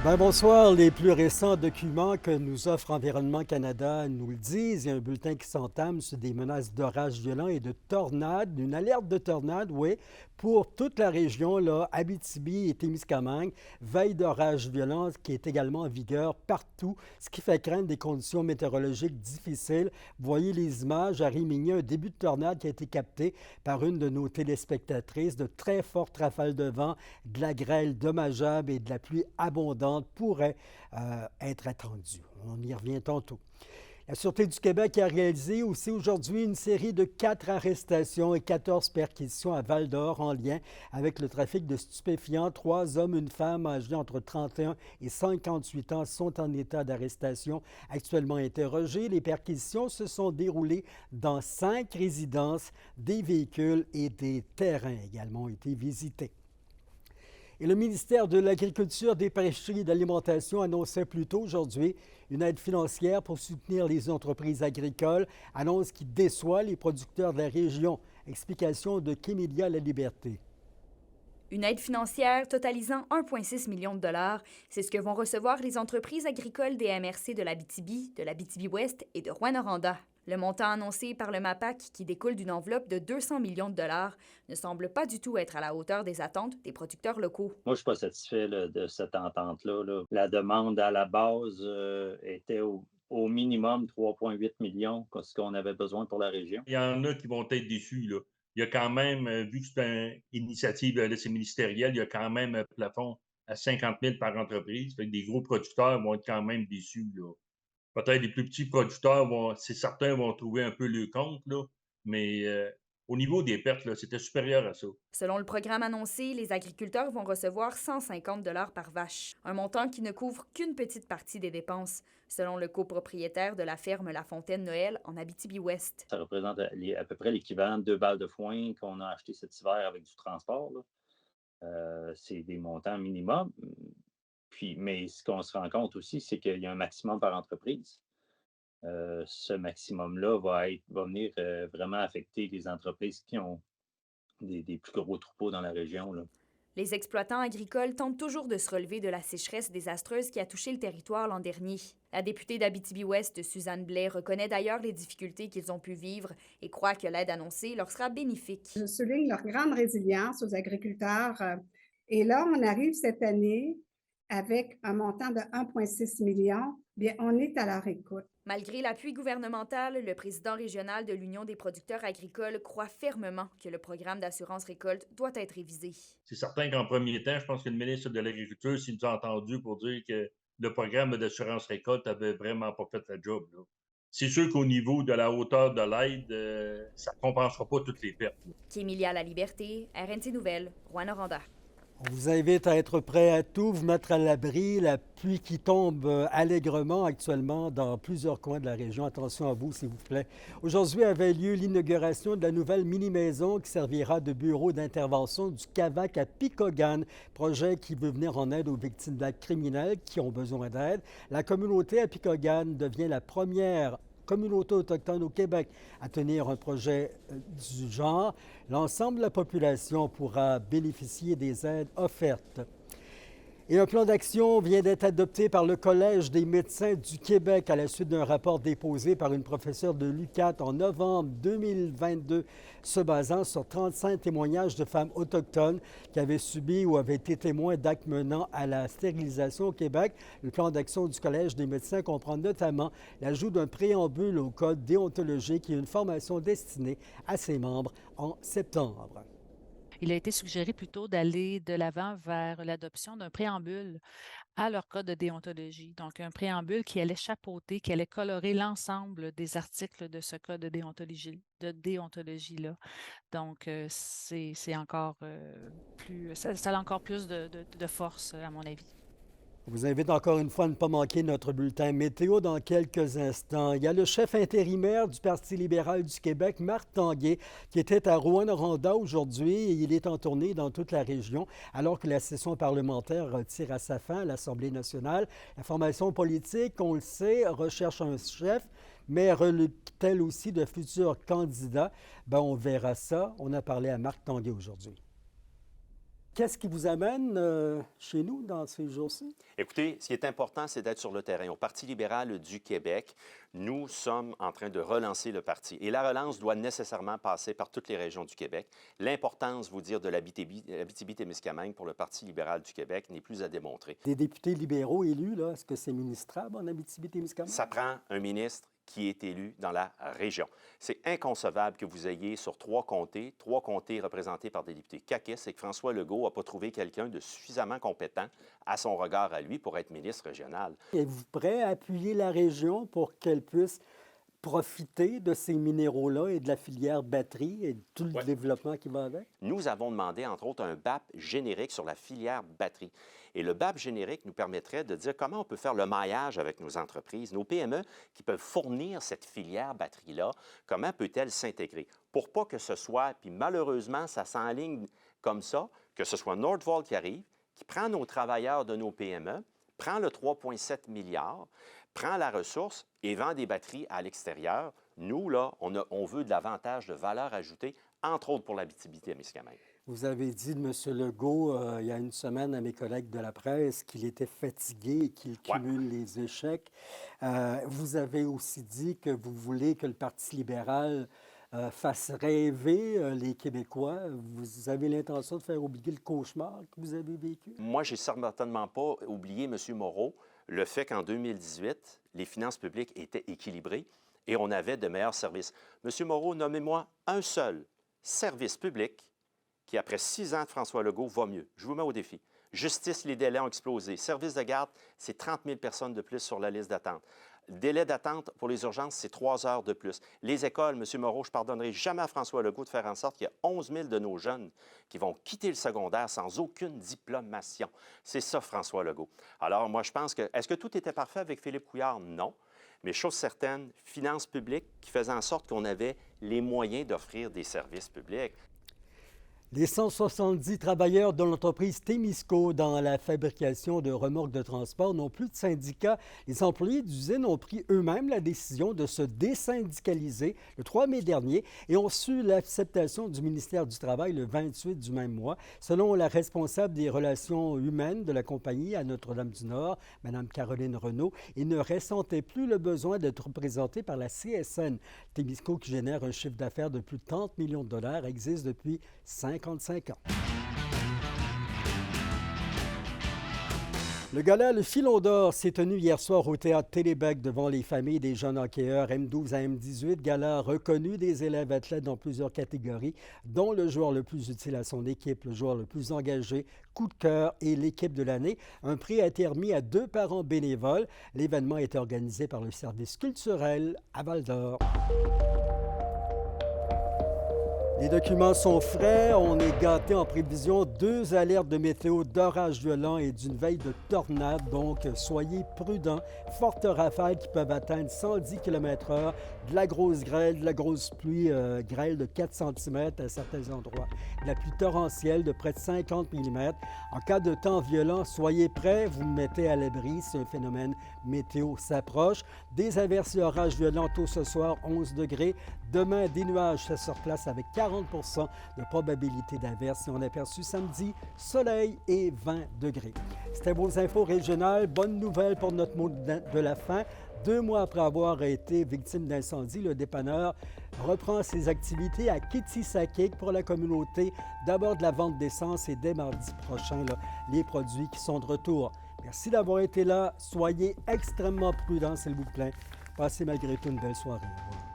Ben, bonsoir. Les plus récents documents que nous offre Environnement Canada nous le disent. Il y a un bulletin qui s'entame sur des menaces d'orages violents et de tornades. Une alerte de tornade, oui, pour toute la région, là, Abitibi et Témiscamingue. Veille d'orages violents qui est également en vigueur partout, ce qui fait craindre des conditions météorologiques difficiles. Vous voyez les images à Rimini, un début de tornade qui a été capté par une de nos téléspectatrices. De très fortes rafales de vent, de la grêle dommageable et de la pluie abondante pourrait être attendue. On y revient tantôt. La Sûreté du Québec a réalisé aussi aujourd'hui une série de 4 arrestations et 14 perquisitions à Val-d'Or en lien avec le trafic de stupéfiants. 3 hommes, une femme âgés entre 31 et 58 ans sont en état d'arrestation, actuellement interrogés. Les perquisitions se sont déroulées dans 5 résidences. Des véhicules et des terrains également ont été visités. Et le ministère de l'Agriculture, des Pêcheries et de l'Alimentation annonçait plus tôt aujourd'hui une aide financière pour soutenir les entreprises agricoles, annonce qui déçoit les producteurs de la région. Explication de Kémilia La Liberté. Une aide financière totalisant 1,6 million de dollars, c'est ce que vont recevoir les entreprises agricoles des MRC de l'Abitibi, de l'Abitibi-Ouest et de Rouyn-Noranda. Le montant annoncé par le MAPAC, qui découle d'une enveloppe de 200 millions de dollars, ne semble pas du tout être à la hauteur des attentes des producteurs locaux. Moi, je ne suis pas satisfait là, de cette entente-là. Là. La demande à la base était au minimum 3,8 millions, ce qu'on avait besoin pour la région. Il y en a qui vont être déçus. Là. Il y a quand même, vu que c'est une initiative c'est ministériel, il y a quand même un plafond à 50 000 par entreprise. Fait que des gros producteurs vont être quand même déçus. Là. Peut-être les plus petits producteurs, c'est certains vont trouver un peu le compte, là, mais au niveau des pertes, là, c'était supérieur à ça. Selon le programme annoncé, les agriculteurs vont recevoir 150 dollars par vache, un montant qui ne couvre qu'une petite partie des dépenses, selon le copropriétaire de la ferme La Fontaine-Noël en Abitibi-Ouest. Ça représente à peu près l'équivalent de 2 balles de foin qu'on a acheté cet hiver avec du transport. C'est des montants minimum. Puis, mais ce qu'on se rend compte aussi, c'est qu'il y a un maximum par entreprise. Ce maximum-là va venir vraiment affecter les entreprises qui ont des plus gros troupeaux dans la région. Là. Les exploitants agricoles tentent toujours de se relever de la sécheresse désastreuse qui a touché le territoire l'an dernier. La députée d'Abitibi-Ouest, Suzanne Blais, reconnaît d'ailleurs les difficultés qu'ils ont pu vivre et croit que l'aide annoncée leur sera bénéfique. Je souligne leur grande résilience aux agriculteurs. Et là, on arrive cette année avec un montant de 1,6 million. Bien, on est à leur écoute. Malgré l'appui gouvernemental, le président régional de l'Union des producteurs agricoles croit fermement que le programme d'assurance récolte doit être révisé. C'est certain qu'en premier temps, je pense que le ministre de l'Agriculture s'il nous a entendu pour dire que le programme d'assurance récolte avait vraiment pas fait la job. Là. C'est sûr qu'au niveau de la hauteur de l'aide, ça ne compensera pas toutes les pertes. Kémilia La Liberté, RNC Nouvelles, Rouyn-Noranda. On vous invite à être prêt à tout, vous mettre à l'abri. La pluie qui tombe allègrement actuellement dans plusieurs coins de la région. Attention à vous, s'il vous plaît. Aujourd'hui avait lieu l'inauguration de la nouvelle mini-maison qui servira de bureau d'intervention du CAVAC à Picogan, projet qui veut venir en aide aux victimes d'actes criminels qui ont besoin d'aide. La communauté à Picogan devient la première communauté autochtone au Québec à tenir un projet du genre. L'ensemble de la population pourra bénéficier des aides offertes. Et un plan d'action vient d'être adopté par le Collège des médecins du Québec à la suite d'un rapport déposé par une professeure de l'UQAT en novembre 2022, se basant sur 35 témoignages de femmes autochtones qui avaient subi ou avaient été témoins d'actes menant à la stérilisation au Québec. Le plan d'action du Collège des médecins comprend notamment l'ajout d'un préambule au code déontologique et une formation destinée à ses membres en septembre. Il a été suggéré plutôt d'aller de l'avant vers l'adoption d'un préambule à leur code de déontologie. Donc, un préambule qui allait chapeauter, qui allait colorer l'ensemble des articles de ce code de déontologie-là. Donc, c'est encore plus, ça a encore plus de force, à mon avis. Je vous invite encore une fois à ne pas manquer notre bulletin météo dans quelques instants. Il y a le chef intérimaire du Parti libéral du Québec, Marc Tanguay, qui était à Rouyn-Noranda aujourd'hui et il est en tournée dans toute la région alors que la session parlementaire tire à sa fin à l'Assemblée nationale. La formation politique, on le sait, recherche un chef, mais relève-t-elle aussi de futurs candidats? On verra ça. On a parlé à Marc Tanguay aujourd'hui. Qu'est-ce qui vous amène chez nous dans ces jours-ci? Écoutez, ce qui est important, c'est d'être sur le terrain. Au Parti libéral du Québec, nous sommes en train de relancer le parti. Et la relance doit nécessairement passer par toutes les régions du Québec. L'importance, vous dire, de l'Abitibi-Témiscamingue pour le Parti libéral du Québec n'est plus à démontrer. Des députés libéraux élus, là, est-ce que c'est ministrable en Abitibi-Témiscamingue? Ça prend un ministre qui est élu dans la région. C'est inconcevable que vous ayez sur trois comtés représentés par des députés caquistes et que François Legault n'a pas trouvé quelqu'un de suffisamment compétent à son regard à lui pour être ministre régional. Êtes-vous prêt à appuyer la région pour qu'elle puisse profiter de ces minéraux-là et de la filière batterie et de tout le développement qui va avec? Nous avons demandé, entre autres, un BAP générique sur la filière batterie. Et le BAP générique nous permettrait de dire comment on peut faire le maillage avec nos entreprises, nos PME qui peuvent fournir cette filière batterie-là, comment peut-elle s'intégrer? Pour pas que ce soit, puis malheureusement, ça s'enligne comme ça, que ce soit Nordvolt qui arrive, qui prend nos travailleurs de nos PME, prend le 3,7 milliards, prend la ressource et vend des batteries à l'extérieur. Nous, là, on veut de l'avantage de valeur ajoutée, entre autres pour l'Abitibi-Témiscamingue. Vous avez dit de M. Legault, il y a une semaine à mes collègues de la presse, qu'il était fatigué et qu'il cumule les échecs. Vous avez aussi dit que vous voulez que le Parti libéral fasse rêver les Québécois. Vous avez l'intention de faire oublier le cauchemar que vous avez vécu? Moi, je n'ai certainement pas oublié, M. Moreau, le fait qu'en 2018, les finances publiques étaient équilibrées et on avait de meilleurs services. M. Moreau, nommez-moi un seul service public qui, après 6 ans de François Legault, va mieux. Je vous mets au défi. Justice, les délais ont explosé. Service de garde, c'est 30 000 personnes de plus sur la liste d'attente. Délai d'attente pour les urgences, c'est 3 heures de plus. Les écoles, M. Moreau, je ne pardonnerai jamais à François Legault de faire en sorte qu'il y a 11 000 de nos jeunes qui vont quitter le secondaire sans aucune diplomation. C'est ça, François Legault. Alors, moi, je pense que... Est-ce que tout était parfait avec Philippe Couillard? Non. Mais chose certaine, finances publiques qui faisaient en sorte qu'on avait les moyens d'offrir des services publics. Les 170 travailleurs de l'entreprise Témisco dans la fabrication de remorques de transport n'ont plus de syndicats. Les employés d'usine ont pris eux-mêmes la décision de se désyndicaliser le 3 mai dernier et ont su l'acceptation du ministère du Travail le 28 du même mois. Selon la responsable des relations humaines de la compagnie à Notre-Dame-du-Nord, Mme Caroline Renaud, ils ne ressentaient plus le besoin d'être représentés par la CSN. Témisco, qui génère un chiffre d'affaires de plus de 30 millions de dollars, existe depuis 55 ans. Le gala Le Filon d'or s'est tenu hier soir au Théâtre Télébec devant les familles des jeunes hockeyeurs M12 à M18. Gala reconnu des élèves athlètes dans plusieurs catégories, dont le joueur le plus utile à son équipe, le joueur le plus engagé, coup de cœur et l'équipe de l'année. Un prix a été remis à 2 parents bénévoles. L'événement a été organisé par le service culturel à Val-d'Or. Les documents sont frais. On est gâtés en prévision 2 alertes de météo d'orage violent et d'une veille de tornade. Donc, soyez prudents. Fortes rafales qui peuvent atteindre 110 km/h. De la grosse grêle, de la grosse pluie, grêle de 4 cm à certains endroits. De la pluie torrentielle de près de 50 mm. En cas de temps violent, soyez prêts. Vous me mettez à l'abri si un phénomène météo s'approche. Des averses et orages violents tôt ce soir, 11 degrés. Demain, des nuages se surplacent avec 40 de probabilité d'averse. Et on a aperçu samedi, soleil et 20 degrés. C'était vos infos régionales. Bonne nouvelle pour notre mot de la fin. 2 mois après avoir été victime d'incendie, le dépanneur reprend ses activités à Quétisakik pour la communauté. D'abord de la vente d'essence et dès mardi prochain, les produits qui sont de retour. Merci d'avoir été là. Soyez extrêmement prudents, s'il vous plaît. Passez malgré tout une belle soirée. Au revoir.